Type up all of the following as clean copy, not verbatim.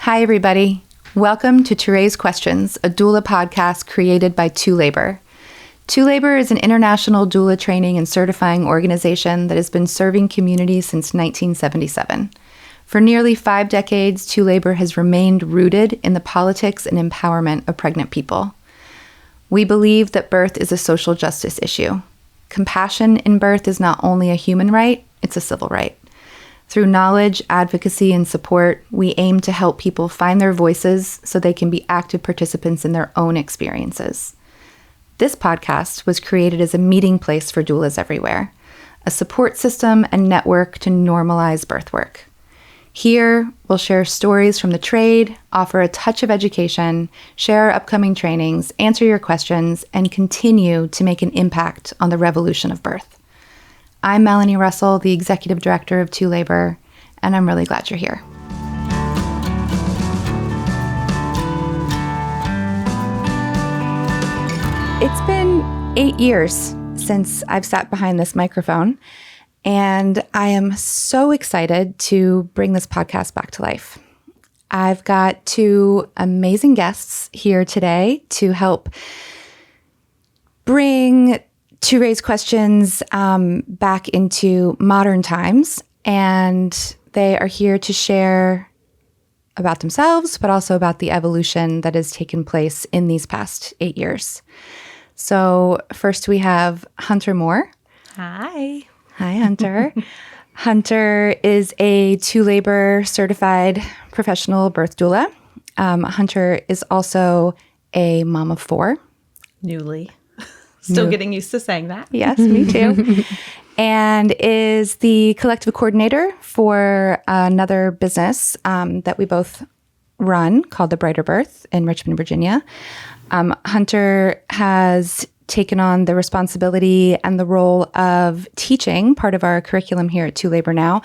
Hi, everybody. Welcome to ToRAISE Questions, a doula podcast created by ToLABOR. ToLABOR is an international doula training and certifying organization that has been serving communities since 1977. For nearly 5 decades, ToLABOR has remained rooted in the politics and empowerment of pregnant people. We believe that birth is a social justice issue. Compassion in birth is not only a human right, it's a civil right. Through knowledge, advocacy, and support, we aim to help people find their voices so they can be active participants in their own experiences. This podcast was created as a meeting place for doulas everywhere, a support system and network to normalize birth work. Here, we'll share stories from the trade, offer a touch of education, share our upcoming trainings, answer your questions, and continue to make an impact on the revolution of birth. I'm Melanie Russell, the Executive Director of ToLABOR, and I'm really glad you're here. It's been 8 years since I've sat behind this microphone, and I am so excited to bring this podcast back to life. I've got 2 amazing guests here today to help bring ToRAISE Questions back into modern times, and they are here to share about themselves, but also about the evolution that has taken place in these past 8 years. So first we have Hunter Moore. Hi. Hi, Hunter. Hunter is a ToLABOR certified professional birth doula. Hunter is also a mom of 4. Newly. Still getting used to saying that. Yes, me too. And is the collective coordinator for another business that we both run called The Brighter Birth in Richmond, Virginia. Hunter has taken on the responsibility and the role of teaching part of our curriculum here at ToLABOR now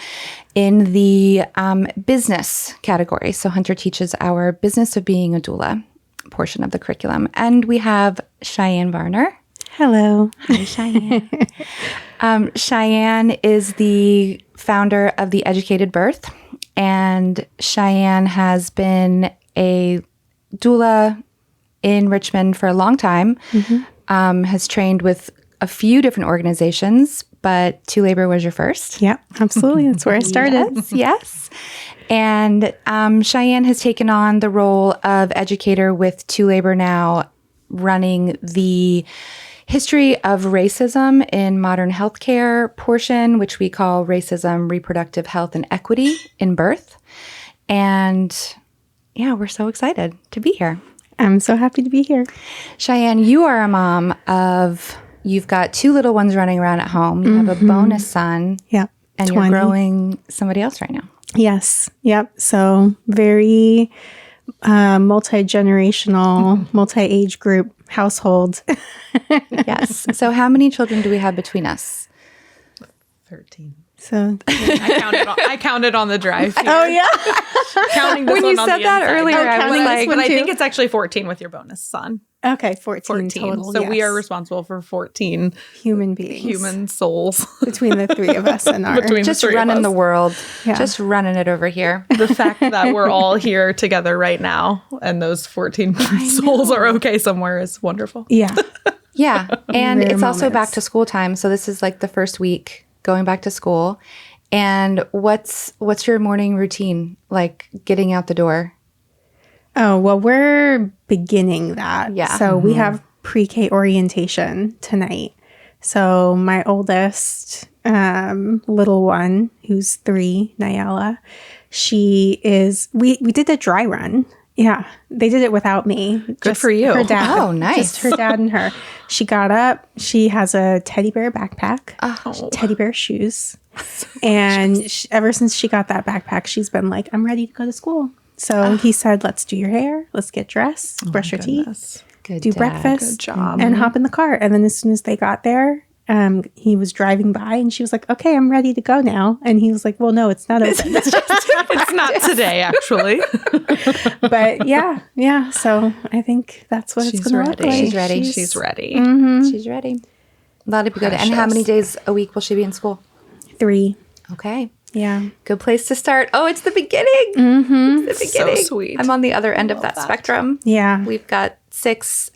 in the business category. So Hunter teaches our business of being a doula portion of the curriculum. And we have Cheyenne Varner. Hello. Hi, Cheyenne. Cheyenne is the founder of The Educated Birth, and Cheyenne has been a doula in Richmond for a long time, has trained with a few different organizations, but ToLABOR was your first. Yeah, absolutely. That's where I started. Yes. And Cheyenne has taken on the role of educator with ToLABOR now, running the history of racism in modern healthcare portion, which we call racism, reproductive health, and equity in birth. And yeah, we're so excited to be here. I'm so happy to be here. Cheyenne, you are a mom of, you've got 2 little ones running around at home. You have a bonus son. Yeah. And 20. you're growing somebody else right now. Yes. Yep. So very multi-generational, multi-age group household. Yes. So how many children do we have between us? 13. So I counted on the drive here. Oh, yeah. Counting this When one you on said the that inside. earlier, I was counting like, this But I too. think it's actually 14 with your bonus son. Okay, 14 14. total. So we yes. are responsible for 14 human beings. human souls. Between the 3 of us and our... Between just the 3 of running us. the world, Yeah. just running it over here. The fact that we're all here together right now and those 14 souls are okay somewhere is wonderful. Yeah. Yeah. And Rare it's also moments. back to school time. So this is like the first week going back to school. And what's your morning routine like getting out the door? Oh, well, we're beginning that. Yeah. So we have pre-K orientation tonight. So my oldest little one, who's 3, Nyala, she is, we did a dry run. Yeah. They did it without me. Good for you. Her dad. Oh, nice. Just her dad and her. She got up. She has a teddy bear backpack, teddy bear shoes. And ever since she got that backpack, she's been like, I'm ready to go to school. So he said, let's do your hair. Let's get dressed, brush your teeth, Good do dad. breakfast, Good job. and hop in the car. And then as soon as they got there, he was driving by and she was like, okay, I'm ready to go now. And he was like, well, no, it's not open. It's not today, actually. But yeah. So I think that's what it's going to look ready. like. She's ready. She's ready. She's ready. That'll be good. And how many days a week will she be in school? 3. Okay. Yeah. Good place to start. Oh, it's the beginning. Mm-hmm. It's the beginning. So sweet. I'm on the other end of that spectrum. Yeah. We've got six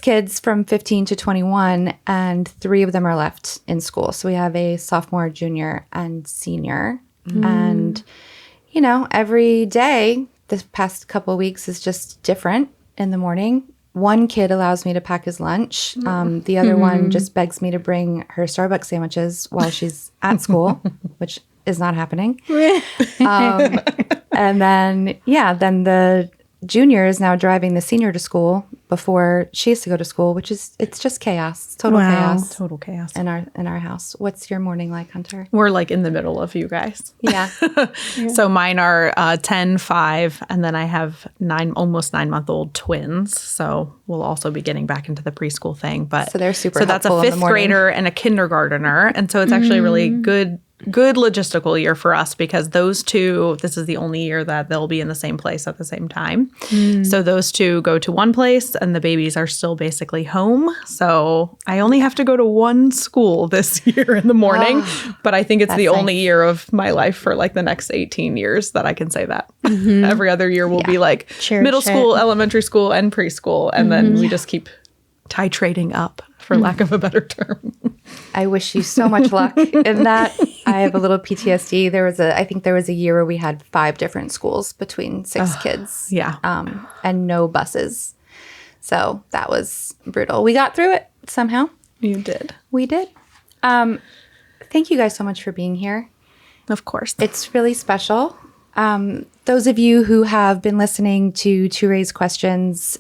kids from 15 to 21, and 3 of them are left in school. So we have a sophomore, junior, and senior. And, every day, this past couple of weeks is just different in the morning. One kid allows me to pack his lunch. The other one just begs me to bring her Starbucks sandwiches while she's at school, which is not happening. And then the junior is now driving the senior to school before she has to go to school, it's just chaos. It's total chaos. Total chaos. In our house. What's your morning like, Hunter? We're like in the middle of you guys. Yeah. So mine are 10, 5, and then I have almost 9-month-old twins. So we'll also be getting back into the preschool thing. But so they're super. So that's a 5th grader and a kindergartner, and so it's actually really good logistical year for us because those 2, this is the only year that they'll be in the same place at the same time. So those 2 go to one place and the babies are still basically home. So I only have to go to one school this year in the morning, but I think it's the only year of my life for like the next 18 years that I can say that. Every other year will be like middle school, elementary school, and preschool. And then we just keep titrating up, for lack of a better term. I wish you so much luck in that. I have a little PTSD. I think there was a year where we had 5 different schools between 6 kids. Yeah. And no buses. So that was brutal. We got through it somehow. You did. We did. Thank you guys so much for being here. Of course. It's really special. Those of you who have been listening to ToRAISE Questions,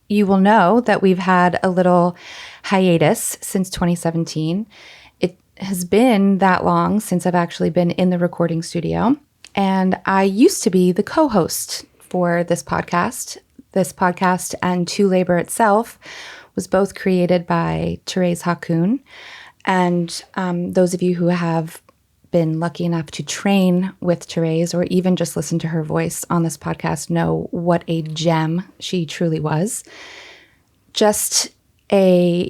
you will know that we've had a little hiatus since 2017. It has been that long since I've actually been in the recording studio. And I used to be the co-host for this podcast. This podcast and ToLABOR itself was both created by ToRAISE Hakun. And those of you who have been lucky enough to train with ToRAISE or even just listen to her voice on this podcast know what a gem she truly was. Just a,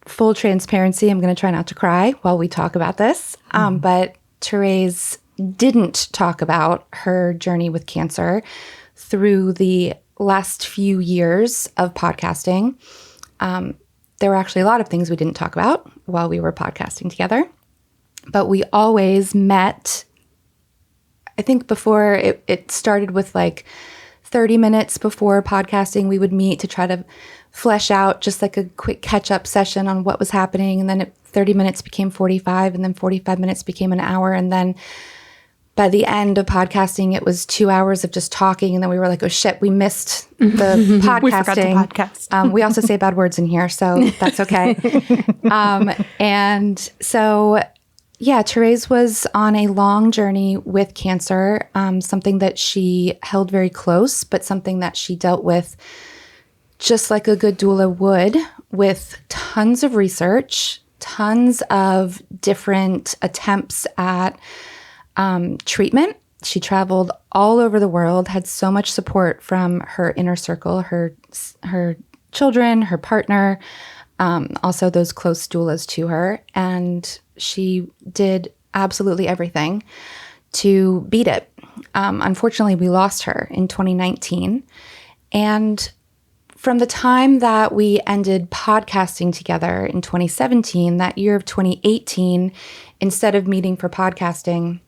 full transparency. I'm going to try not to cry while we talk about this. But ToRAISE didn't talk about her journey with cancer through the last few years of podcasting. There were actually a lot of things we didn't talk about while we were podcasting together. But we always met, I think before it started with like 30 minutes before podcasting, we would meet to try to flesh out just like a quick catch-up session on what was happening. And then 30 minutes became 45, and then 45 minutes became an hour. And then by the end of podcasting, it was 2 hours of just talking. And then we were like, oh shit, we missed the podcasting. We forgot the podcast. We also say bad words in here, so that's okay. And so... yeah, ToRAISE was on a long journey with cancer, something that she held very close, but something that she dealt with just like a good doula would, with tons of research, tons of different attempts at treatment. She traveled all over the world, had so much support from her inner circle, her children, her partner, also those close doulas to her. And she did absolutely everything to beat it. Unfortunately, we lost her in 2019. And from the time that we ended podcasting together in 2017, that year of 2018, instead of meeting for podcasting,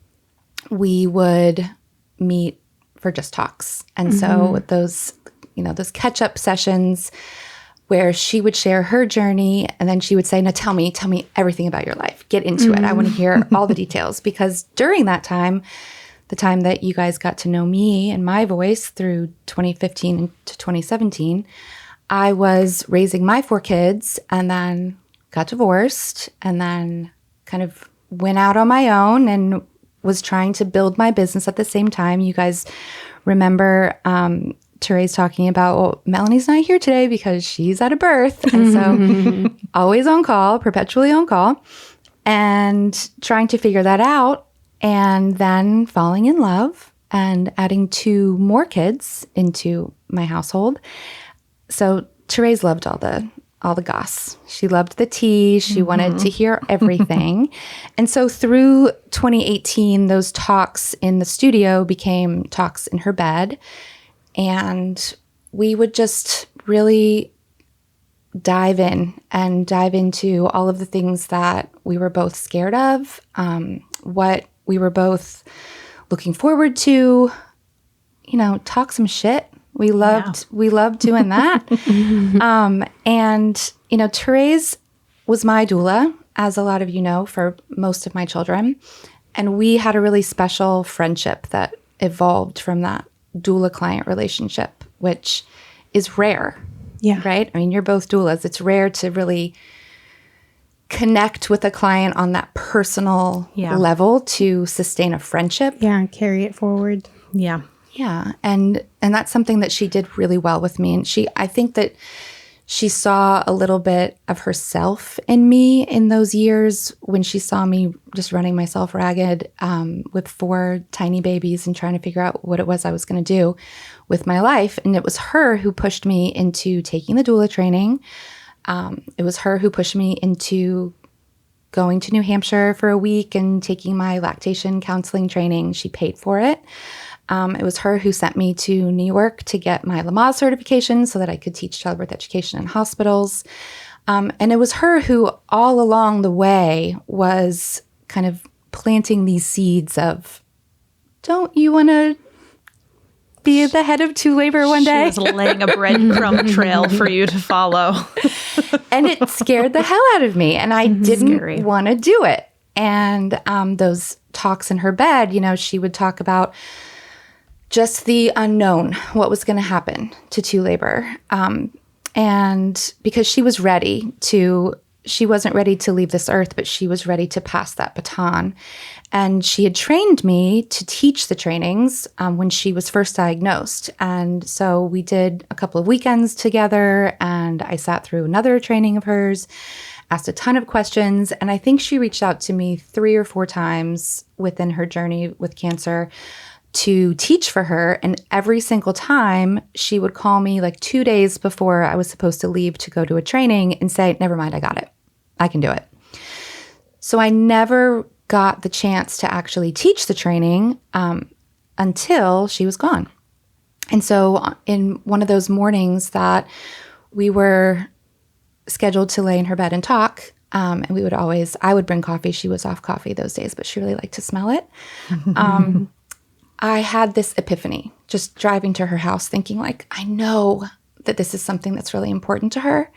we would meet for just talks. And so those catch-up sessions where she would share her journey, and then she would say, "Now tell me everything about your life. Get into it. I want to hear all the details." Because during that time, the time that you guys got to know me and my voice through 2015 to 2017, I was raising my 4 kids and then got divorced and then kind of went out on my own and was trying to build my business at the same time. You guys remember ToRAISE talking about, well, Melanie's not here today because she's at a birth. And so always on call, perpetually on call, and trying to figure that out, and then falling in love and adding 2 more kids into my household. So ToRAISE loved all all the goss. She loved the tea. She wanted to hear everything. And so through 2018, those talks in the studio became talks in her bed. And we would just really dive into all of the things that we were both scared of, what we were both looking forward to, talk some shit. We loved doing that. And, ToRAISE was my doula, as a lot of you know, for most of my children. And we had a really special friendship that evolved from that doula-client relationship, which is rare. Yeah. Right? I mean, you're both doulas. It's rare to really connect with a client on that personal level to sustain a friendship. Yeah, and carry it forward. Yeah. Yeah. And that's something that she did really well with me. And I think that she saw a little bit of herself in me in those years when she saw me just running myself ragged with 4 tiny babies and trying to figure out what it was I was going to do with my life. And it was her who pushed me into taking the doula training. It was her who pushed me into going to New Hampshire for a week and taking my lactation counseling training. She paid for it. It was her who sent me to New York to get my Lamaze certification so that I could teach childbirth education in hospitals. And it was her who all along the way was kind of planting these seeds of, don't you want to be the head of ToLABOR one day? She was laying a breadcrumb trail for you to follow. And it scared the hell out of me. And I didn't want to do it. And those talks in her bed, she would talk about just the unknown, what was going to happen to ToLABOR. And because she wasn't ready to leave this earth, but she was ready to pass that baton. And she had trained me to teach the trainings when she was first diagnosed. And so we did a couple of weekends together, and I sat through another training of hers, asked a ton of questions. And I think she reached out to me 3 or 4 times within her journey with cancer to teach for her. And every single time she would call me like 2 days before I was supposed to leave to go to a training and say, never mind, I got it. I can do it. So I never got the chance to actually teach the training until she was gone. And so in one of those mornings that we were scheduled to lay in her bed and talk, and I would bring coffee. She was off coffee those days, but she really liked to smell it. I had this epiphany just driving to her house thinking like, I know that this is something that's really important to her.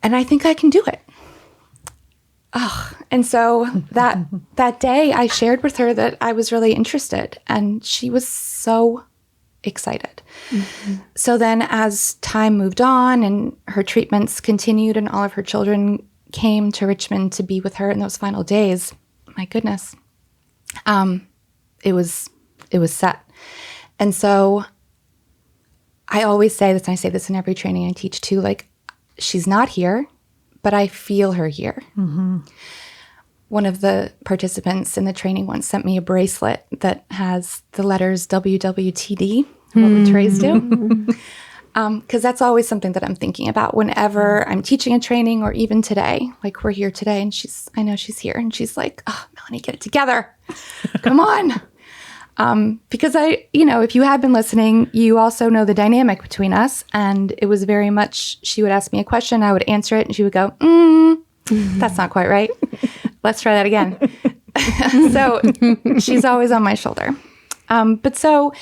And I think I can do it. And so that day I shared with her that I was really interested, and she was so excited. Mm-hmm. So then as time moved on and her treatments continued and all of her children came to Richmond to be with her in those final days, my goodness, it was set. And so I always say this, and I say this in every training I teach too, like, she's not here, but I feel her here. Mm-hmm. One of the participants in the training once sent me a bracelet that has the letters WWTD. What would ToRAISE do? Because that's always something that I'm thinking about whenever I'm teaching a training, or even today. Like, we're here today, and I know she's here, and she's like, oh, Melanie, get it together. Come on. Because if you have been listening, you also know the dynamic between us. And it was very much, she would ask me a question, I would answer it, and she would go, that's not quite right. Let's try that again. So she's always on my shoulder. But so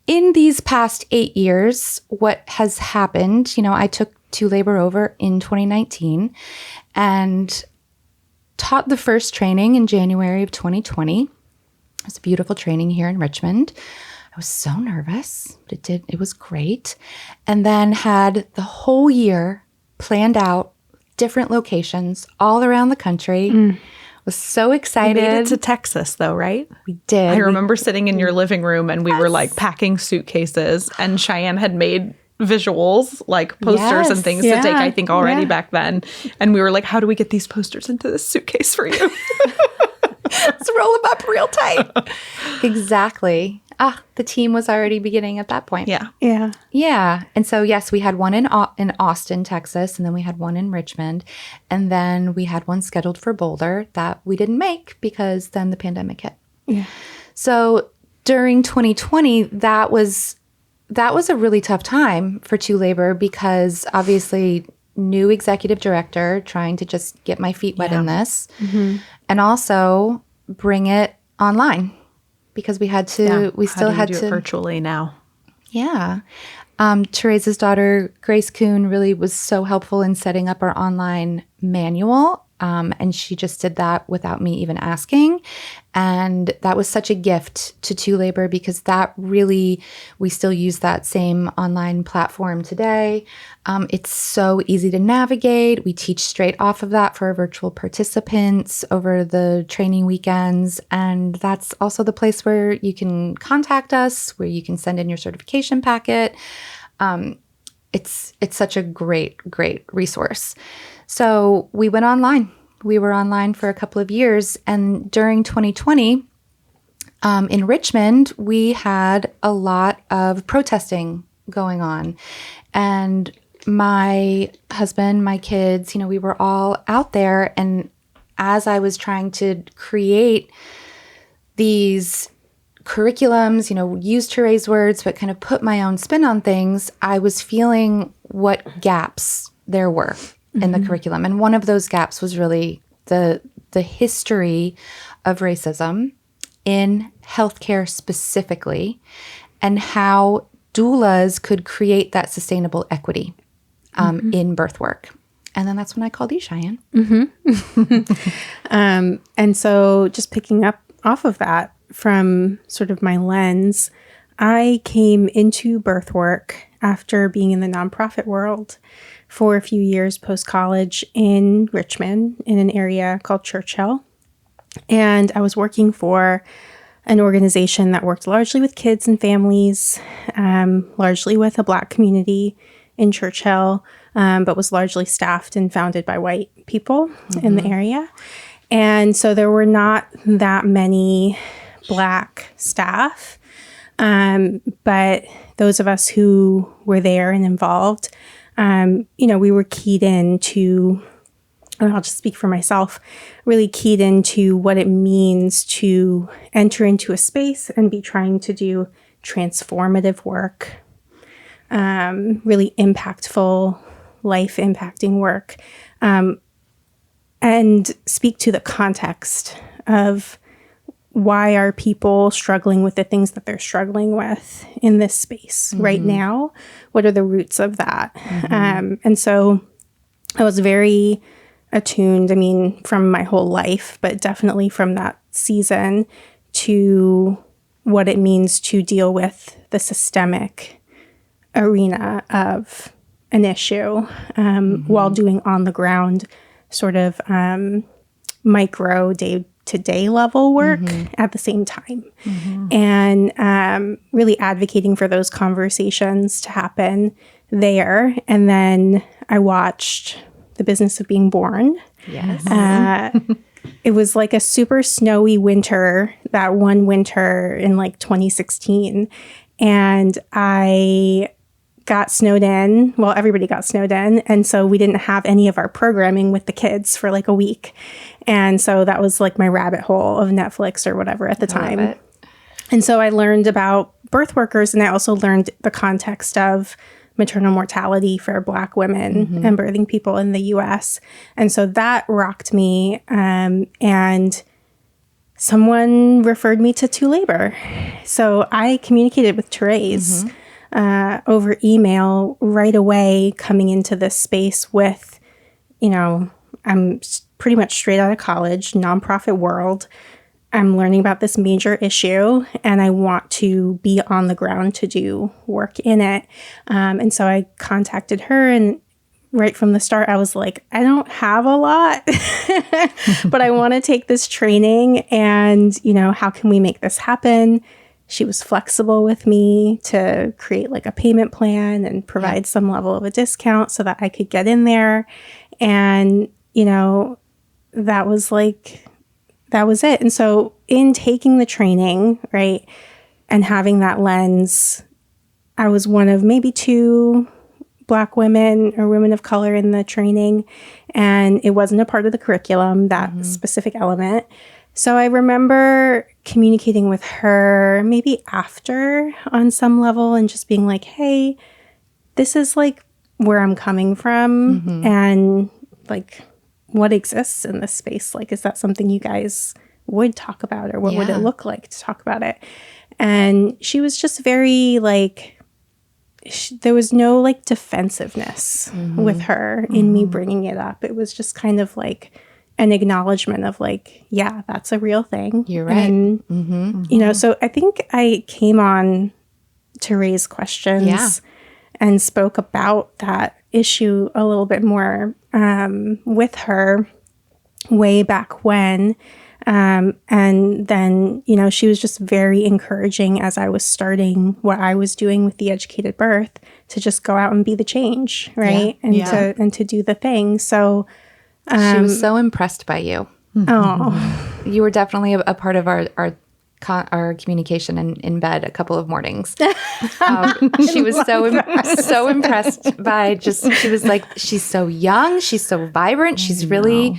in these past 8 years, what has happened, I took ToLABOR over in 2019 and taught the first training in January of 2020. It was a beautiful training here in Richmond. I was so nervous, but it was great. And then had the whole year planned out, different locations all around the country. Was so excited. You made it to Texas, though, right? We did. I remember sitting in your living room, and we were like packing suitcases, and Cheyenne had made visuals, like posters and things to take, I think, already back then. And we were like, how do we get these posters into this suitcase for you? Let's roll them up real tight. Exactly. the team was already beginning at that point. Yeah. Yeah. Yeah. And so, yes, we had one in Austin, Texas, and then we had one in Richmond. And then we had one scheduled for Boulder that we didn't make because then the pandemic hit. Yeah. So during 2020, that was a really tough time for ToLABOR because obviously new executive director trying to just get my feet wet in this and also bring it online because we had to, we still had to do it virtually now. Yeah. ToRAISE's daughter, Grace Kuhn, really was so helpful in setting up our online manual. And she just did that without me even asking. And that was such a gift to ToLABOR because that really, we still use that same online platform today. It's so easy to navigate. We teach straight off of that for our virtual participants over the training weekends. And that's also the place where you can contact us, where you can send in your certification packet. It's such a great resource. So we went online. We were online for a couple of years. And during 2020, in Richmond, we had a lot of protesting going on. And my husband, my kids, we were all out there. And as I was trying to create these curriculums, use ToRAISE words, but kind of put my own spin on things, I was feeling what gaps there were in the curriculum. And one of those gaps was really the history of racism in healthcare specifically and how doulas could create that sustainable equity in birth work. And then that's when I called you, Cheyenne. And so just picking up off of that from sort of my lens, I came into birth work after being in the nonprofit world for a few years post-college in Richmond in an area called Churchill. And I was working for an organization that worked largely with kids and families, largely with a Black community in Churchill, but was largely staffed and founded by white people in the area. And so there were not that many Black staff, but those of us who were there and involved, we were keyed into, and I'll just speak for myself, really keyed into what it means to enter into a space and be trying to do transformative work, really impactful, life-impacting work, and speak to the context of why are people struggling with the things that they're struggling with in this space right now? What are the roots of that? And so I was very attuned, from my whole life, but definitely from that season to what it means to deal with the systemic arena of an issue while doing on the ground sort of micro day-to-day level work at the same time. And really advocating for those conversations to happen there. And then I watched The Business of Being Born. Yes. It was like a super snowy winter, that one winter in 2016. And I got snowed in. Well, everybody got snowed in. And so we didn't have any of our programming with the kids for a week. And so that was my rabbit hole of Netflix or whatever at the time. And so I learned about birth workers, and I also learned the context of maternal mortality for Black women and birthing people in the U.S. And so that rocked me. And someone referred me to ToLABOR. So I communicated with ToRAISE over email right away coming into this space with, I'm pretty much straight out of college, nonprofit world. I'm learning about this major issue and I want to be on the ground to do work in it. And so I contacted her, and right from the start, I was like, I don't have a lot, but I want to take this training and, how can we make this happen? She was flexible with me to create a payment plan and provide some level of a discount so that I could get in there. And, that was it. And so in taking the training, right, And having that lens, I was one of maybe 2 Black women or women of color in the training, and it wasn't a part of the curriculum, that specific element. So I remember communicating with her maybe after on some level and just being like, hey, this is like where I'm coming from and like what exists in this space. Like, is that something you guys would talk about, or what would it look like to talk about it? And she was just very like, there was no like defensiveness with her in me bringing it up. It was just kind of like an acknowledgement of like, yeah, that's a real thing. You're right. And, you know, so I think I came on ToRAISE Questions and spoke about that issue a little bit more with her way back when. And then, you know, she was just very encouraging as I was starting what I was doing with the educated birth to just go out and be the change, right? And to do the thing. So she was so impressed by you. Oh, You were definitely a part of our communication in bed a couple of mornings. She was so impressed by she was like, she's so young, she's so vibrant, she's really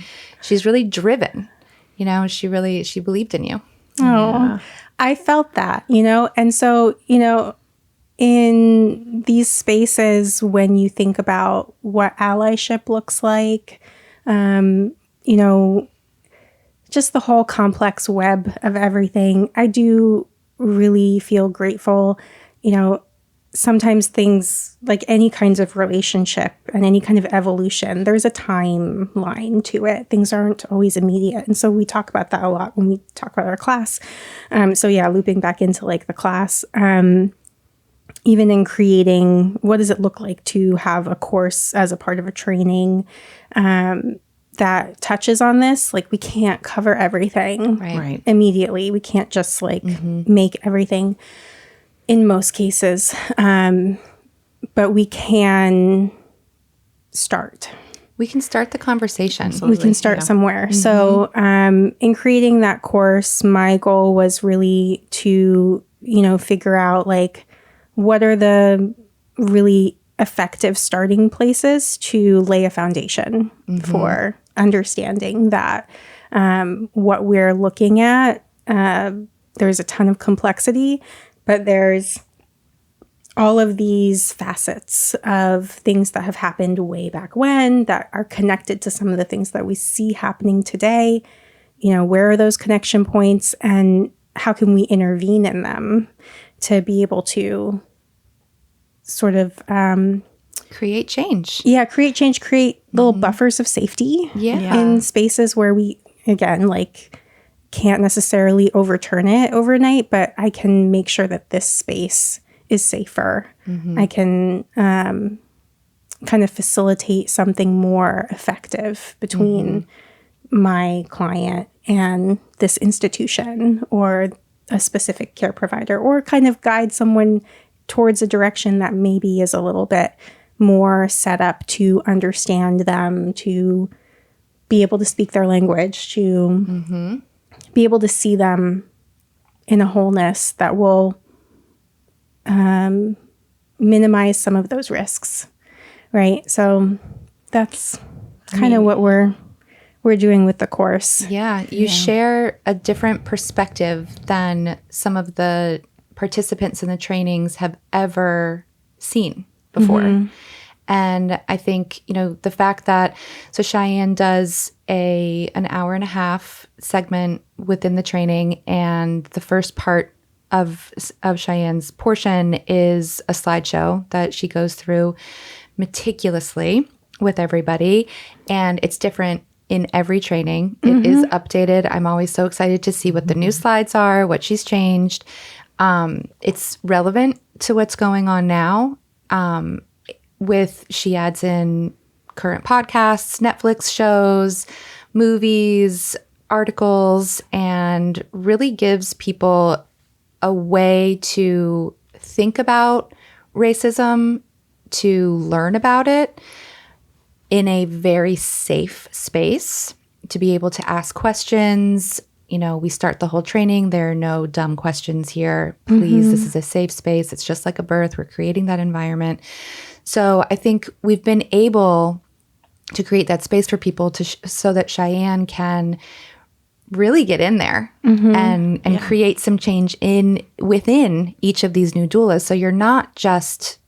driven. You know, she believed in you. Oh, I felt that, you know, and so, you know, in these spaces, when you think about what allyship looks like, you know, just the whole complex web of everything, I do really feel grateful. You know, sometimes things like any kinds of relationship and any kind of evolution, there's a timeline to it. Things aren't always immediate. And so we talk about that a lot when we talk about our class. So yeah, looping back into like the class, even in creating, what does it look like to have a course as a part of a training that touches on this? Like, we can't cover everything immediately. We can't just like make everything in most cases. But we can start. We can start the conversation. We can start somewhere. So in creating that course, my goal was really to, you know, figure out like, what are the really effective starting places to lay a foundation for understanding that what we're looking at, there's a ton of complexity, but there's all of these facets of things that have happened way back when that are connected to some of the things that we see happening today. You know, where are those connection points and how can we intervene in them to be able to sort of create change. Yeah, create change, create little buffers of safety in spaces where we, again, like can't necessarily overturn it overnight, but I can make sure that this space is safer. I can kind of facilitate something more effective between my client and this institution or a specific care provider, or kind of guide someone towards a direction that maybe is a little bit more set up to understand them, to be able to speak their language, to be able to see them in a wholeness that will minimize some of those risks, right? So that's kind of what we're doing with the course. Yeah, you share a different perspective than some of the participants in the trainings have ever seen before. And I think, you know, the fact that, so Cheyenne does an hour and a half segment within the training, and the first part of Cheyenne's portion is a slideshow that she goes through meticulously with everybody, and it's different in every training. It is updated. I'm always so excited to see what the new slides are, what she's changed. It's relevant to what's going on now. She adds in current podcasts, Netflix shows, movies, articles, and really gives people a way to think about racism, to learn about it in a very safe space, to be able to ask questions, we start the whole training. There are no dumb questions here. Please, this is a safe space. It's just like a birth. We're creating that environment. So I think we've been able to create that space for people so that Cheyenne can really get in there and create some change within each of these new doulas. So you're not just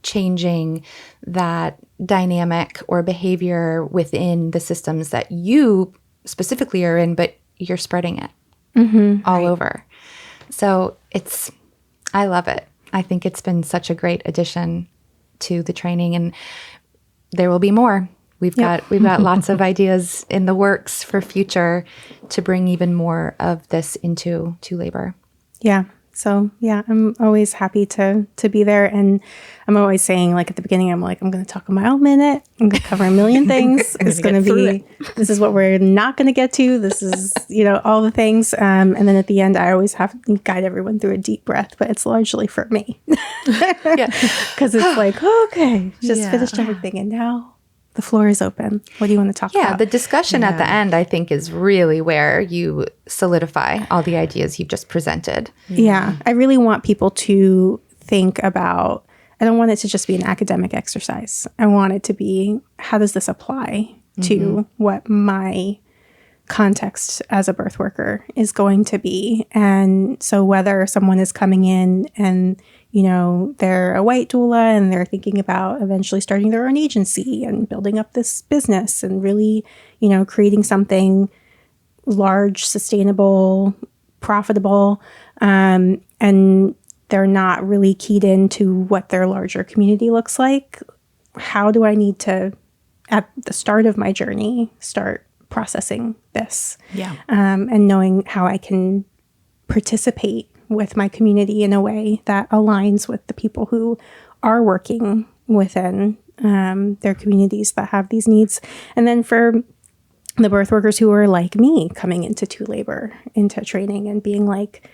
changing that dynamic or behavior within the systems that you specifically are in, but you're spreading it all over. So I love it. I think it's been such a great addition to the training, and there will be more. We've got lots of ideas in the works for future to bring even more of this into ToLABOR. Yeah. So I'm always happy to be there, and I'm always saying, like, at the beginning, I'm like, I'm going to talk a mile a minute. I'm going to cover a million things. It's going to be, this is what we're not going to get to. This is, all the things. And then at the end, I always have to guide everyone through a deep breath, but it's largely for me. Because it's like, okay, just finished everything, and now the floor is open. What do you want to talk about? Yeah, the discussion at the end, I think, is really where you solidify all the ideas you've just presented. Yeah, I really want people to think about, I don't want it to just be an academic exercise. I want it to be, how does this apply to what my context as a birth worker is going to be? And so whether someone is coming in and they're a white doula and they're thinking about eventually starting their own agency and building up this business and really, creating something large, sustainable, profitable, and they're not really keyed into what their larger community looks like. How do I need to, at the start of my journey, start processing this? Yeah. And knowing how I can participate with my community in a way that aligns with the people who are working within their communities that have these needs. And then for the birth workers who are like me, coming into ToLABOR, into training and being like,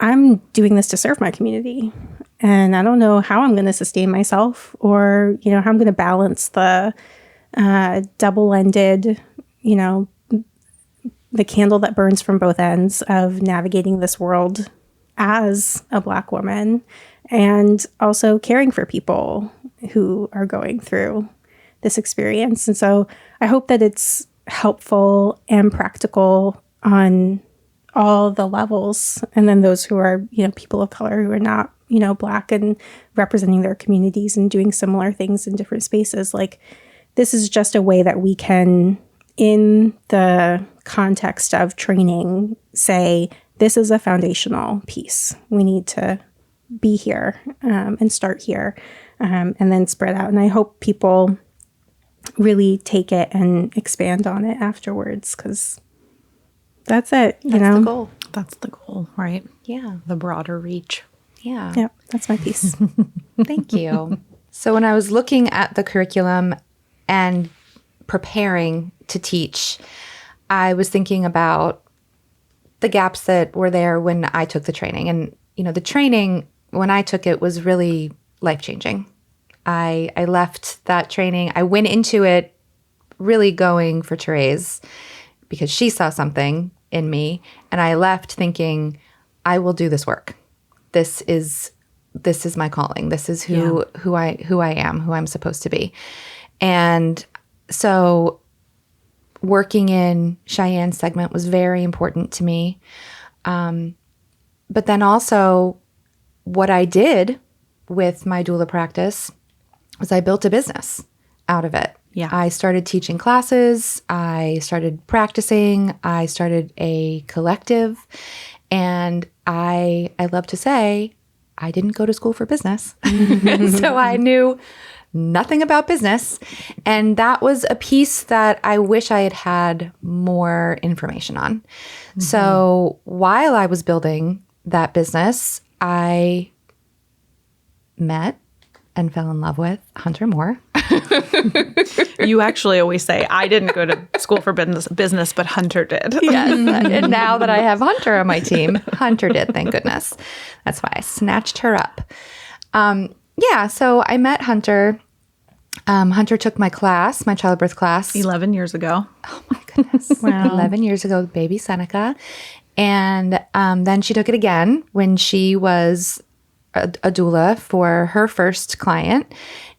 I'm doing this to serve my community, and I don't know how I'm going to sustain myself, or, how I'm going to balance the double-ended, the candle that burns from both ends of navigating this world as a Black woman, and also caring for people who are going through this experience. And so I hope that it's helpful and practical on all the levels. And then those who are, people of color who are not, Black and representing their communities and doing similar things in different spaces. Like, this is just a way that we can, in the context of training, say, this is a foundational piece. We need to be here and start here and then spread out. And I hope people really take it and expand on it afterwards, because that's it. That's the goal. That's the goal, right? Yeah. The broader reach. Yeah. Yeah, that's my piece. Thank you. So when I was looking at the curriculum and preparing to teach, I was thinking about the gaps that were there when I took the training. And, the training, when I took it, was really life-changing. I left that training. I went into it really going for ToRAISE because she saw something in me. And I left thinking, I will do this work. This is my calling. This is who I am, who I'm supposed to be. And so working in Cheyenne's segment was very important to me. But then also what I did with my doula practice was I built a business out of it. Yeah. I started teaching classes. I started practicing. I started a collective. And I love to say, I didn't go to school for business. So I knew nothing about business. And that was a piece that I wish I had had more information on. Mm-hmm. So while I was building that business, I met and fell in love with Hunter Moore. You actually always say, I didn't go to school for business, but Hunter did. Yes. And now that I have Hunter on my team, Hunter did, thank goodness. That's why I snatched her up. So I met Hunter Hunter took my class, my childbirth class. 11 years ago. Oh my goodness. Wow. 11 years ago, baby Seneca. And then she took it again when she was a doula for her first client.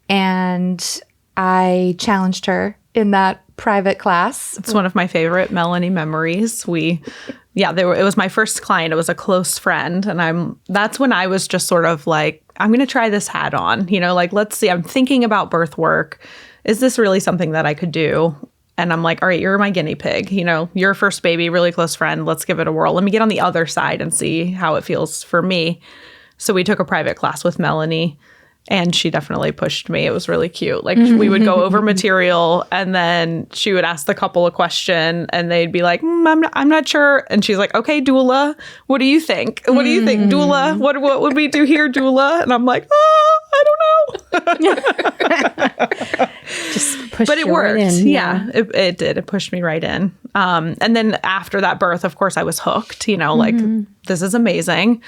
And I challenged her in that private class. It's one of my favorite Melanie memories. It was my first client. It was a close friend. And that's when I was just sort of like, I'm going to try this hat on, like, let's see, I'm thinking about birth work. Is this really something that I could do? And I'm like, all right, you're my guinea pig, your first baby, really close friend. Let's give it a whirl. Let me get on the other side and see how it feels for me. So we took a private class with Melanie. And she definitely pushed me. It was really cute. Like we would go over material and then she would ask the couple a question and they'd be like, I'm not sure. And she's like, okay, doula, what do you think? What do you think, doula? What would we do here, doula? And I'm like, I don't know. Just pushed but it you worked. right in. Yeah, it did. It pushed me right in. And then after that birth, of course, I was hooked, like this is amazing.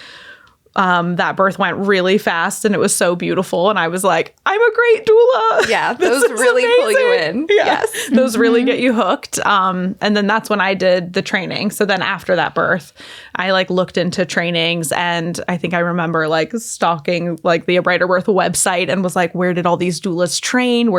That birth went really fast and it was so beautiful. And I was like, I'm a great doula. Yeah, those really pull you in. Yeah. Yes. Those really get you hooked. And then that's when I did the training. So then after that birth, I looked into trainings and I think I remember stalking the A Brighter Birth website and was like, where did all these doulas train?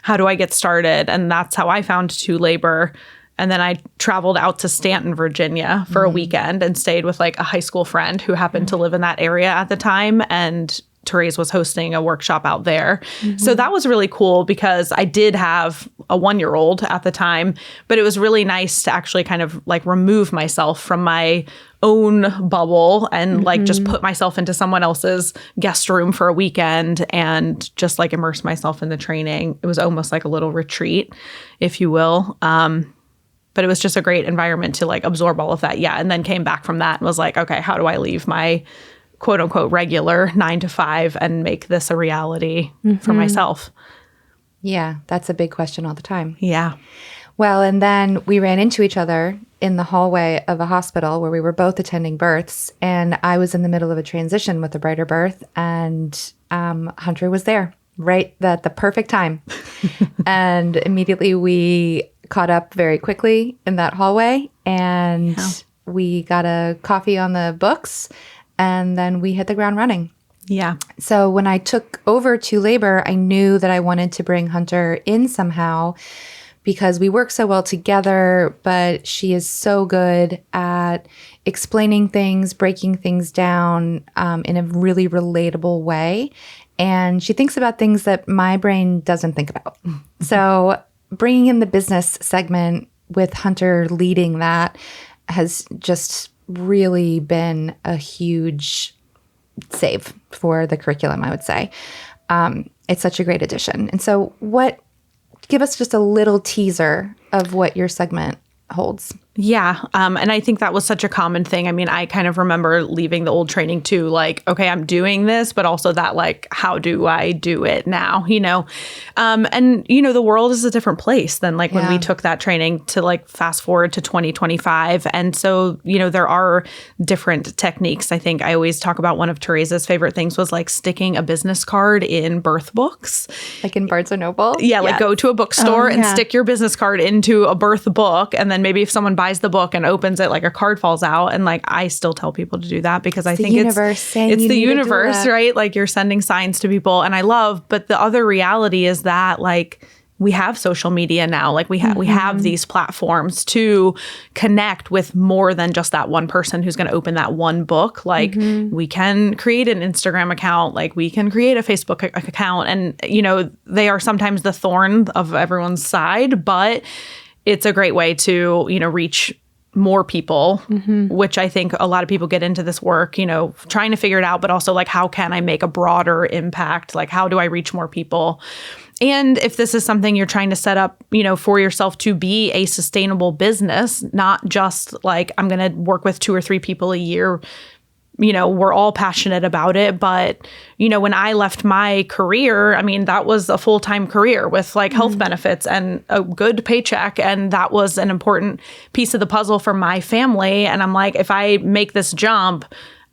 How do I get started? And that's how I found ToLABOR. And then I traveled out to Stanton, Virginia for a weekend and stayed with a high school friend who happened to live in that area at the time. And ToRAISE was hosting a workshop out there. So that was really cool because I did have a 1-year-old at the time, but it was really nice to actually kind of remove myself from my own bubble and just put myself into someone else's guest room for a weekend and just immerse myself in the training. It was almost like a little retreat, if you will. But it was just a great environment to absorb all of that. Yeah. And then came back from that and was like, okay, how do I leave my quote unquote regular 9 to 5 and make this a reality for myself? Yeah, that's a big question all the time. Yeah. Well, and then we ran into each other in the hallway of a hospital where we were both attending births. And I was in the middle of a transition with A Brighter Birth and Hunter was there right at the perfect time. And immediately we caught up very quickly in that hallway and we got a coffee on the books and then we hit the ground running. Yeah. So when I took over ToLABOR, I knew that I wanted to bring Hunter in somehow because we work so well together, but she is so good at explaining things, breaking things down in a really relatable way. And she thinks about things that my brain doesn't think about. So bringing in the business segment with Hunter leading that has just really been a huge save for the curriculum, I would say. It's such a great addition. And so give us just a little teaser of what your segment holds. Yeah. And I think that was such a common thing. I mean, I kind of remember leaving the old training too, okay, I'm doing this, but also that how do I do it now, And, the world is a different place than when we took that training to fast forward to 2025. And so, there are different techniques. I think I always talk about one of ToRAISE's favorite things was sticking a business card in birth books. Like in Barnes & Noble? Yeah, go to a bookstore and stick your business card into a birth book. And then maybe if someone buys the book and opens it, a card falls out. And I still tell people to do that because I think it's the universe, right? You're sending signs to people and I love, but the other reality is that we have social media now. We have these platforms to connect with more than just that one person who's going to open that one book. We can create an Instagram account, we can create a Facebook account. And, they are sometimes the thorn of everyone's side, but it's a great way to, reach more people, which I think a lot of people get into this work, trying to figure it out, but also how can I make a broader impact? How do I reach more people? And if this is something you're trying to set up, for yourself to be a sustainable business, not just I'm going to work with 2 or 3 people a year, we're all passionate about it. But, when I left my career, I mean, that was a full-time career with health benefits and a good paycheck. And that was an important piece of the puzzle for my family. And I'm if I make this jump,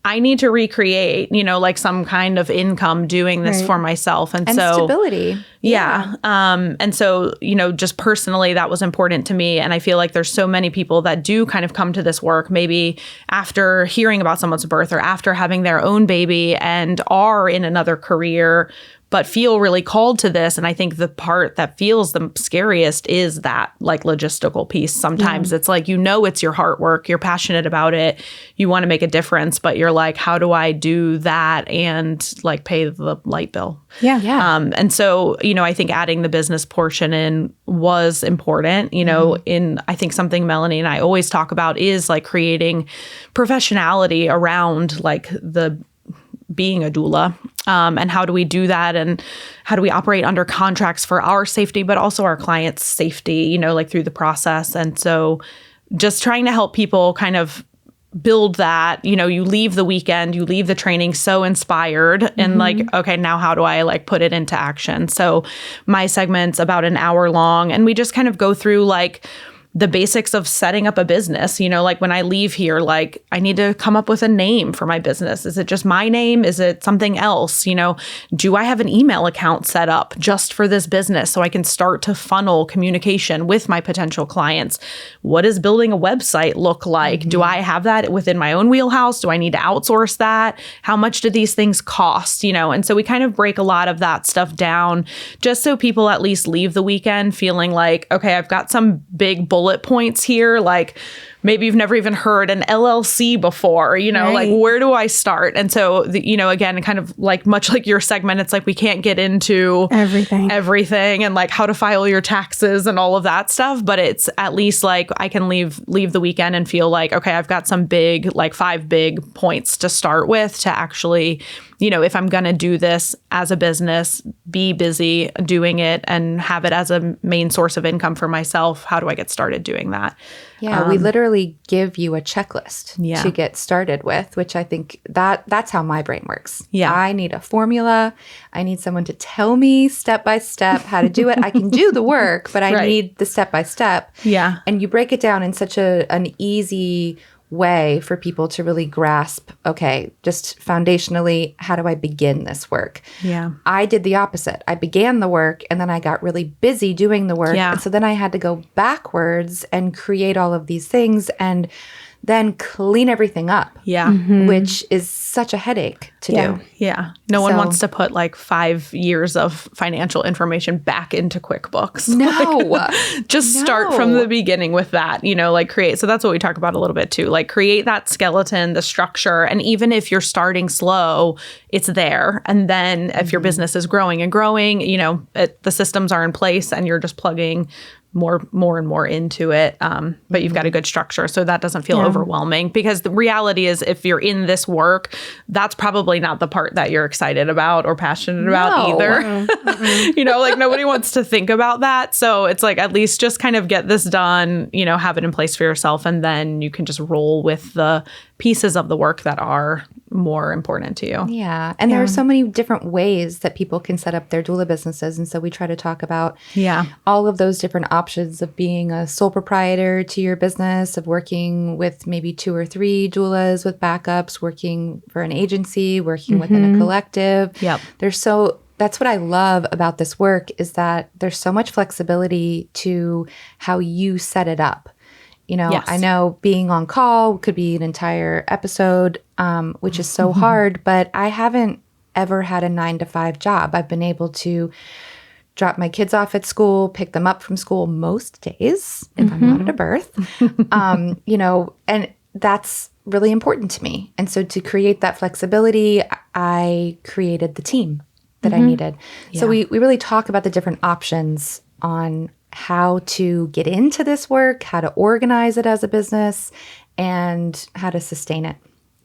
I need to recreate, like some kind of income doing this for myself. And so stability. Yeah. And so, just personally, that was important to me. And I feel like there's so many people that do kind of come to this work, maybe after hearing about someone's birth or after having their own baby and are in another career, but feel really called to this. And I think the part that feels the scariest is that like logistical piece. Sometimes it's like, it's your heart work, you're passionate about it, you want to make a difference, but you're like, how do I do that and like pay the light bill? Yeah. And so, I think adding the business portion in was important, in I think something Melanie and I always talk about is like creating professionality around like the being a doula. And how do we do that? And how do we operate under contracts for our safety, but also our clients' safety, like through the process. And so just trying to help people kind of build that, you leave the weekend, you leave the training so inspired and like, okay, now how do I like put it into action? So my segment's about an hour long and we just kind of go through like the basics of setting up a business, like when I leave here, like I need to come up with a name for my business. Is it just my name? Is it something else? Do I have an email account set up just for this business so I can start to funnel communication with my potential clients? What does building a website look like? Do I have that within my own wheelhouse? Do I need to outsource that? How much do these things cost? And so we kind of break a lot of that stuff down just so people at least leave the weekend feeling like, okay, I've got some big bullet points here. Like maybe you've never even heard an LLC before, like where do I start? And so, again, kind of like much like your segment, it's like we can't get into everything and like how to file your taxes and all of that stuff. But it's at least like I can leave the weekend and feel like, okay, I've got some big, like 5 big points to start with to actually, if I'm going to do this as a business, be busy doing it and have it as a main source of income for myself, how do I get started doing that? Yeah, we literally give you a checklist to get started with, which I think that's how my brain works. Yeah. I need a formula. I need someone to tell me step by step how to do it. I can do the work, but I need the step by step. Yeah. And you break it down in such an easy way for people to really grasp, okay, just foundationally, how do I begin this work? Yeah. I did the opposite. I began the work and then I got really busy doing the work. Yeah. And so then I had to go backwards and create all of these things and then clean everything up. Yeah. Which is such a headache to do. Yeah. No one wants to put like 5 years of financial information back into QuickBooks. No. Just start from the beginning with that, like create. So that's what we talk about a little bit too, like create that skeleton, the structure. And even if you're starting slow, it's there. And then if your business is growing and growing, the systems are in place and you're just plugging more and more into it. But you've got a good structure. So that doesn't feel overwhelming because the reality is if you're in this work, that's probably not the part that you're excited about or passionate about either. Like nobody wants to think about that. So it's like, at least just kind of get this done, have it in place for yourself. And then you can just roll with the pieces of the work that are more important to you. Yeah. And there are so many different ways that people can set up their doula businesses. And so we try to talk about all of those different options of being a sole proprietor to your business, of working with maybe 2 or 3 doulas with backups, working for an agency, working within a collective. Yep. That's what I love about this work is that there's so much flexibility to how you set it up. I know being on call could be an entire episode, which is so hard, but I haven't ever had a 9-to-5 job. I've been able to drop my kids off at school, pick them up from school most days if I'm not at a birth, and that's really important to me. And so to create that flexibility, I created the team that I needed. Yeah. So we really talk about the different options on how to get into this work, how to organize it as a business, and how to sustain it.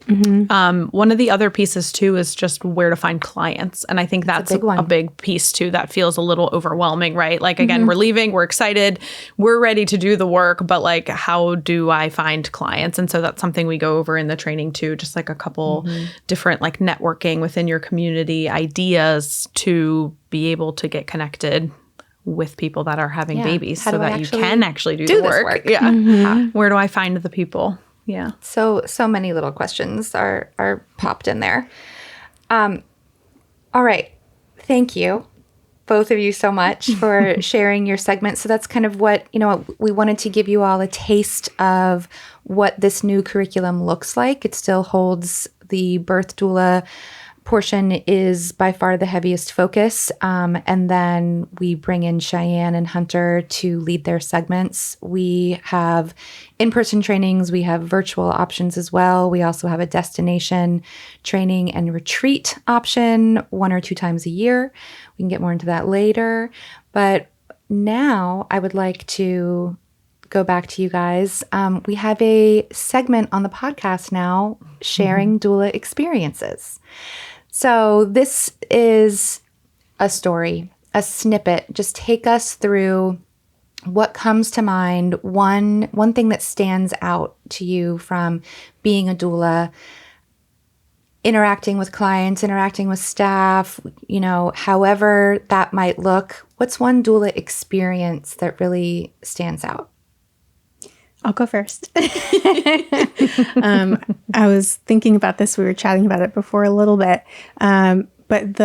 One of the other pieces too is just where to find clients. And I think that's a big piece too that feels a little overwhelming, right? Like, again, we're leaving, we're excited, we're ready to do the work, but like, how do I find clients? And so that's something we go over in the training too, just like a couple different like networking within your community ideas to be able to get connected with people that are having babies so that you can actually do the work. Yeah. Where do I find the people? Yeah. So many little questions are popped in there. All right. Thank you, both of you, so much for sharing your segment. So that's kind of what, we wanted to give you all a taste of what this new curriculum looks like. It still holds the birth doula portion is by far the heaviest focus. And then we bring in Cheyenne and Hunter to lead their segments. We have in-person trainings. We have virtual options as well. We also have a destination training and retreat option 1 or 2 times a year. We can get more into that later. But now I would like to go back to you guys. We have a segment on the podcast now, sharing doula experiences. So this is a story, a snippet. Just take us through what comes to mind, one thing that stands out to you from being a doula, interacting with clients, interacting with staff, however that might look. What's one doula experience that really stands out? I'll go first. I was thinking about this. We were chatting about it before a little bit. But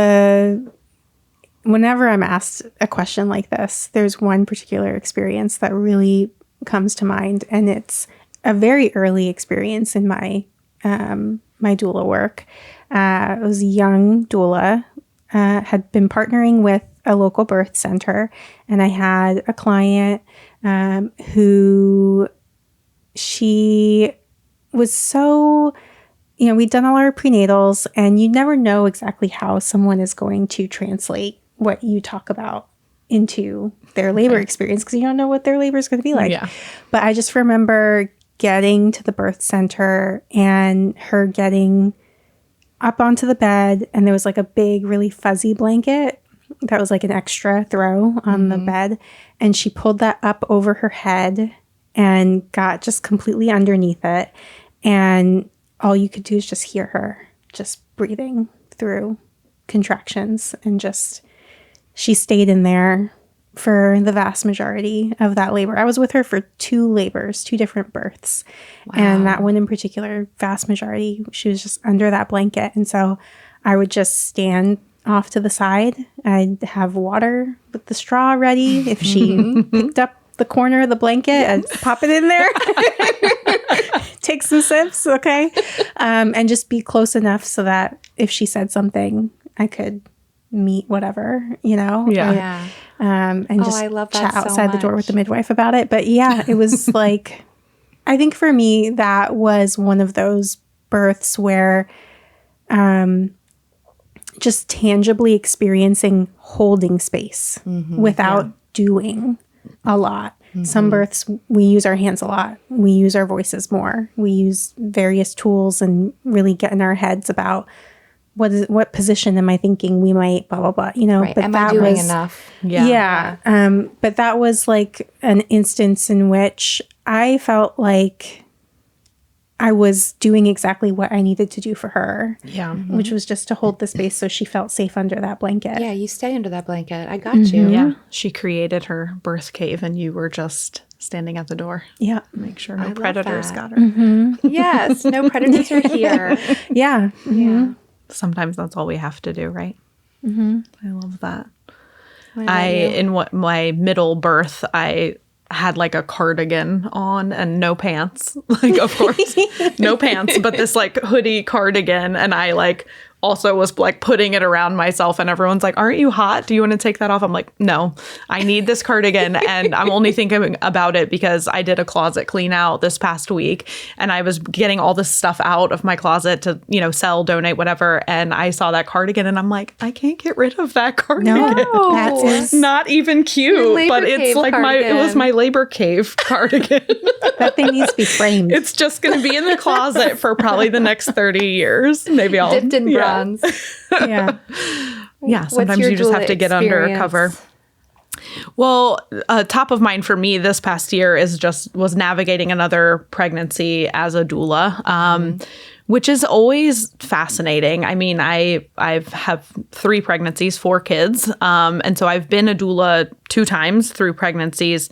whenever I'm asked a question like this, there's one particular experience that really comes to mind. And it's a very early experience in my doula work. I was a young doula, had been partnering with a local birth center. And I had a client who... She was so, we'd done all our prenatals, and you never know exactly how someone is going to translate what you talk about into their labor experience, because you don't know what their labor is going to be like. Yeah. But I just remember getting to the birth center and her getting up onto the bed, and there was like a big, really fuzzy blanket that was like an extra throw on the bed, and she pulled that up over her head and got just completely underneath it. And all you could do is just hear her just breathing through contractions. And she stayed in there for the vast majority of that labor. I was with her for 2 labors, 2 different births. Wow. And that one in particular, vast majority, she was just under that blanket. And so I would just stand off to the side. I'd have water with the straw ready. If she picked up the corner of the blanket and pop it in there, take some sips, okay? And just be close enough so that if she said something, I could meet whatever, Yeah. And just I love that chat outside so the door much. with the midwife about it. But yeah, it was like, I think for me, that was one of those births where just tangibly experiencing holding space without doing a lot. Some births, we use our hands a lot. We use our voices more. We use various tools and really get in our heads about what position am I thinking we might, blah, blah, blah, Right. But am that I doing was, enough? Yeah. But that was like an instance in which I felt like I was doing exactly what I needed to do for her. Yeah. Which was just to hold the space so she felt safe under that blanket. Yeah, you stay under that blanket. I got you. Yeah. She created her birth cave and you were just standing at the door. Yeah. Make sure no predators got her. Yes, no predators are here. Yeah. Yeah. Sometimes that's all we have to do, right? I love that. In my middle birth, I had like a cardigan on and no pants. Like, of course, no pants, but this like hoodie cardigan. And I like also was like putting it around myself and everyone's like, aren't you hot? Do you want to take that off? I'm like, no, I need this cardigan. And I'm only thinking about it because I did a closet clean out this past week and I was getting all this stuff out of my closet to, sell, donate, whatever. And I saw that cardigan and I'm like, I can't get rid of that cardigan. No, that is not even cute, but it's like it was my labor cave cardigan. That thing needs to be framed. It's just going to be in the closet for probably the next 30 years. Maybe I'll dipped in bronze. Yeah. Yeah. Sometimes you just have to get under a cover. Well, top of mind for me this past year was navigating another pregnancy as a doula, which is always fascinating. I mean, I've have 3 pregnancies, 4 kids. And so I've been a doula 2 times through pregnancies.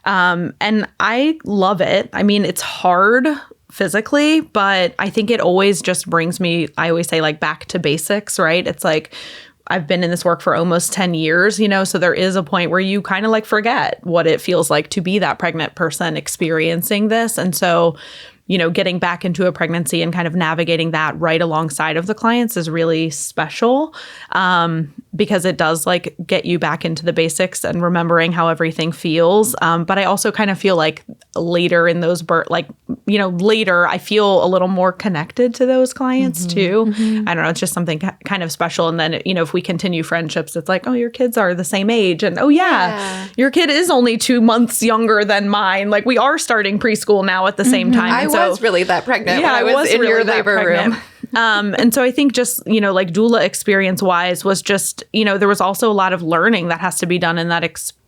And I love it. I mean, it's hard physically, but I think it always just brings me, I always say, like, back to basics, right? It's like, I've been in this work for almost 10 years, so there is a point where you kind of like forget what it feels like to be that pregnant person experiencing this. And so, getting back into a pregnancy and kind of navigating that right alongside of the clients is really special, because it does like get you back into the basics and remembering how everything feels. But I also kind of feel like later in those later I feel a little more connected to those clients too. I don't know. It's just something kind of special. And then, if we continue friendships, it's like, oh, your kids are the same age. And oh yeah, your kid is only 2 months younger than mine. Like, we are starting preschool now at the same time. I was really that pregnant when I was in really your labor room. And so I think just, like doula experience wise was just, there was also a lot of learning that has to be done in that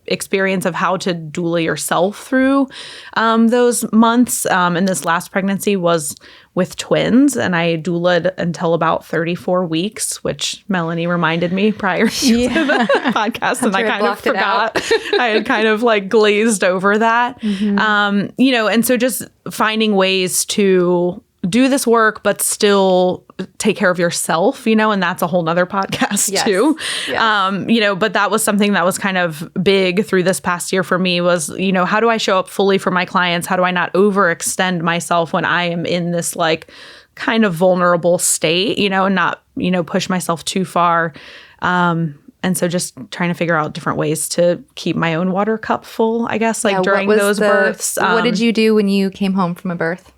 experience of how to doula yourself through those months. And this last pregnancy was with twins, and I doulaed until about 34 weeks, which Melanie reminded me prior to the podcast, and I kind of forgot. I had kind of like glazed over that. And so just finding ways to do this work, but still take care of yourself, and that's a whole nother podcast too. Yes. But that was something that was kind of big through this past year for me was, how do I show up fully for my clients? How do I not overextend myself when I am in this like kind of vulnerable state, and not, push myself too far. And so just trying to figure out different ways to keep my own water cup full, I guess, like during those births. What did you do when you came home from a birth?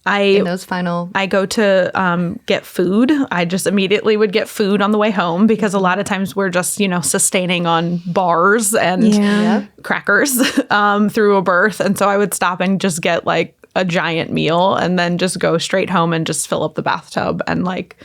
I go to get food. I just immediately would get food on the way home, because a lot of times we're just, sustaining on bars and crackers through a birth. And so I would stop and just get like a giant meal and then just go straight home and just fill up the bathtub and like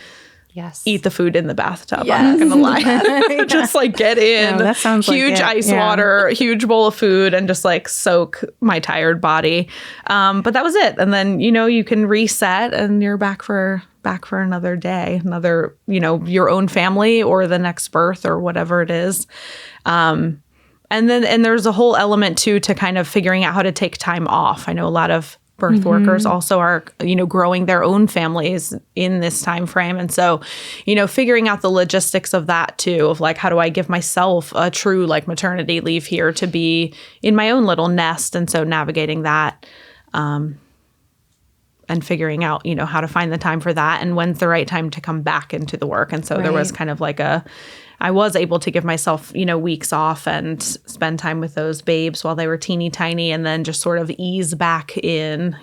eat the food in the bathtub. I'm not gonna lie. Just like get in, that sounds huge like ice water, huge bowl of food, and just like soak my tired body. But that was it. And then, you can reset and you're back for another day, another, your own family or the next birth or whatever it is. And there's a whole element too to kind of figuring out how to take time off. I know a lot of birth workers also are, growing their own families in this time frame. And so, figuring out the logistics of that too, of like, how do I give myself a true like maternity leave here to be in my own little nest? And so navigating that, and figuring out, how to find the time for that and when's the right time to come back into the work. And so there was kind of like I was able to give myself, weeks off and spend time with those babes while they were teeny tiny, and then just sort of ease back in,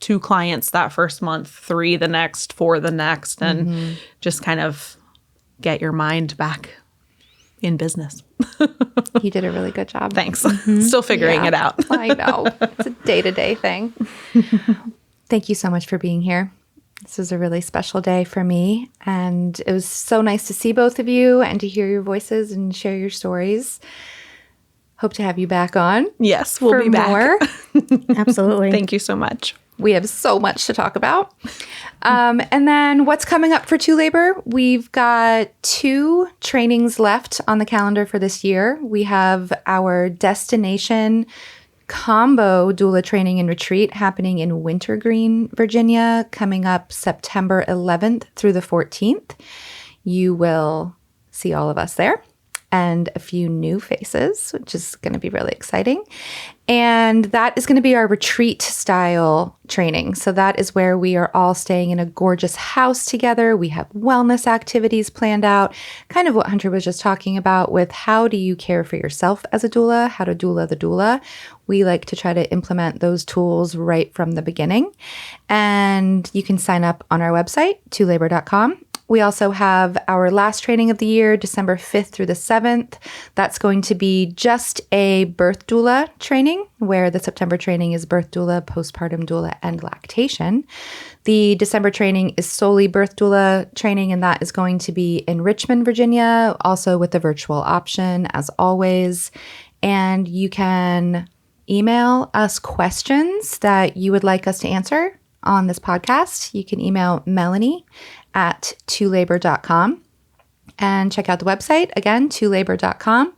2 clients that first month, 3 the next, 4 the next, and just kind of get your mind back in business. You did a really good job. Thanks. Still figuring it out. I know. It's a day-to-day thing. Thank you so much for being here. This was a really special day for me, and it was so nice to see both of you and to hear your voices and share your stories. Hope to have you back on. Yes, we'll be back. More. Absolutely. Thank you so much. We have so much to talk about. And then what's coming up for ToLABOR? We've got 2 trainings left on the calendar for this year. We have our destination combo doula training and retreat happening in Wintergreen, Virginia, coming up September 11th through the 14th. You will see all of us there and a few new faces, which is going to be really exciting. And that is going to be our retreat style training. So that is where we are all staying in a gorgeous house together. We have wellness activities planned out, kind of what Hunter was just talking about with how do you care for yourself as a doula, how to doula the doula. We like to try to implement those tools right from the beginning. And you can sign up on our website, ToLABOR.com. We also have our last training of the year, December 5th through the 7th. That's going to be just a birth doula training, where the September training is birth doula, postpartum doula, and lactation. The December training is solely birth doula training, and that is going to be in Richmond, Virginia, also with the virtual option, as always. And you can email us questions that you would like us to answer on this podcast. You can email Melanie at ToLABOR.com and check out the website, again, ToLABOR.com,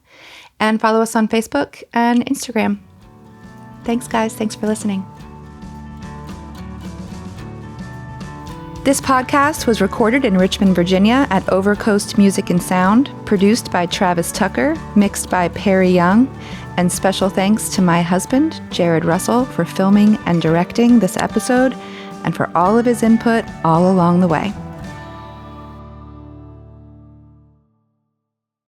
and follow us on Facebook and Instagram. Thanks, guys. Thanks for listening. This podcast was recorded in Richmond, Virginia at Overcoast Music and Sound, produced by Travis Tucker, mixed by Perry Young, and special thanks to my husband, Jared Russell, for filming and directing this episode and for all of his input all along the way.